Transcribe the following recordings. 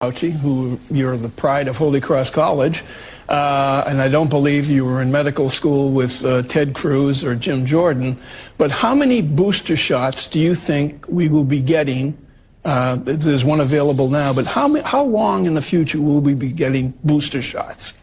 Fauci, who you're the pride of Holy Cross College, and I don't believe you were in medical school with Ted Cruz or Jim Jordan, but how many booster shots do you think we will be getting? There's one available now, but how long in the future will we be getting booster shots?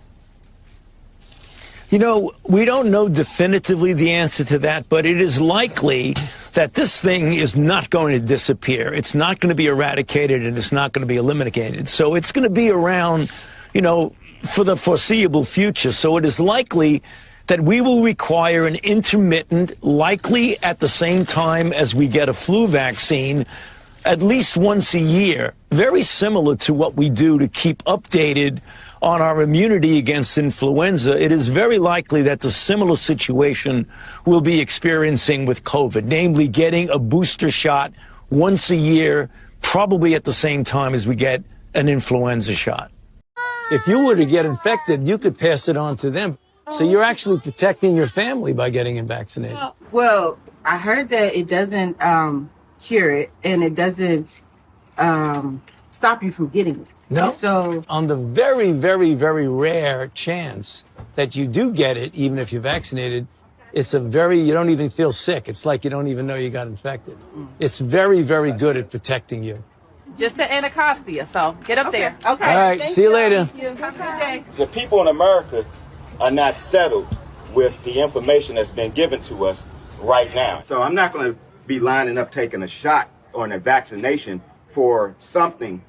You know, we don't know definitively the answer to that, but it is likely that this thing is not going to disappear. It's not going to be eradicated, and it's not going to be eliminated. So it's going to be around, you know, for the foreseeable future. So it is likely that we will require an intermittent, likely at the same time as we get a flu vaccine, at least once a year, very similar to what we do to keep updated on our immunity against influenza. It is very likely that the similar situation we'll be experiencing with COVID, namely getting a booster shot once a year, probably at the same time as we get an influenza shot. If you were to get infected, you could pass it on to them. So you're actually protecting your family by getting vaccinated. Well, I heard that it doesn't cure it, and it doesn't stop you from getting it. No. So on the very, very, very rare chance that you do get it, even if you're vaccinated, it's you don't even feel sick. It's like you don't even know you got infected. It's very, very good at protecting you. Just the Anacostia, so get up there. Okay. All right, see you later. Thank you. Have a good day. The people in America are not settled with the information that's been given to us right now. So I'm not going to be lining up taking a shot or a vaccination for something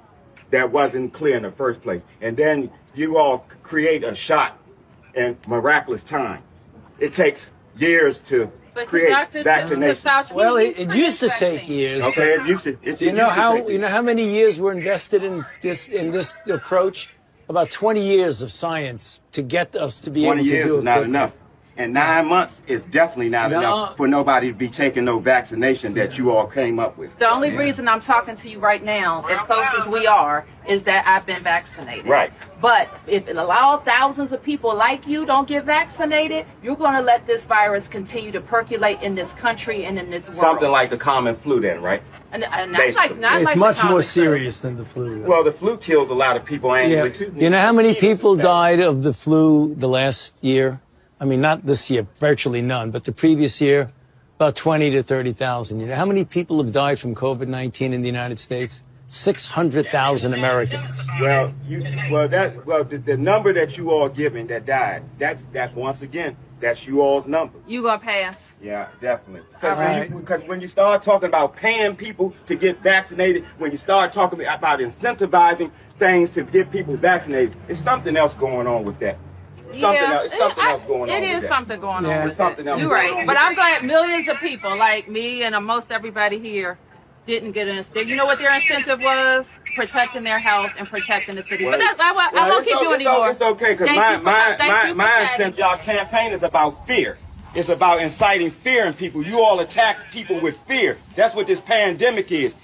that wasn't clear in the first place. And then you all create a shot in miraculous time. It takes years to create vaccination. Well, it used to take years. Okay, it used to. You know how many years were invested in this approach? About 20 years of science to get us to be able to do it. 20 years is not enough. And 9 months is definitely not enough for nobody to be taking no vaccination that you all came up with. The only reason I'm talking to you right now, as close as we are, is that I've been vaccinated. Right. But if it allows thousands of people like you don't get vaccinated, you're going to let this virus continue to percolate in this country and in this world. Something like the common flu then, right? And it's much more serious than the flu. Well, the flu kills a lot of people annually, too. You know how many people died of the flu the last year? I mean, not this year, virtually none, but the previous year, about 20 to 30,000. You know how many people have died from COVID-19 in the United States? 600,000 Americans. Well, the number that you all giving that died, that's once again, that's you all's number. You gonna pass? Yeah, definitely. Because when you start talking about paying people to get vaccinated, when you start talking about incentivizing things to get people vaccinated, there's something else going on with that. Something else going on. It is something going on. There's something else. You're right. But I'm glad millions of people like me and most everybody here didn't get an incentive. You know what their incentive was? Protecting their health and protecting the city. But I won't keep you anymore. It's okay, because my incentive, y'all campaign is about fear. It's about inciting fear in people. You all attack people with fear. That's what this pandemic is.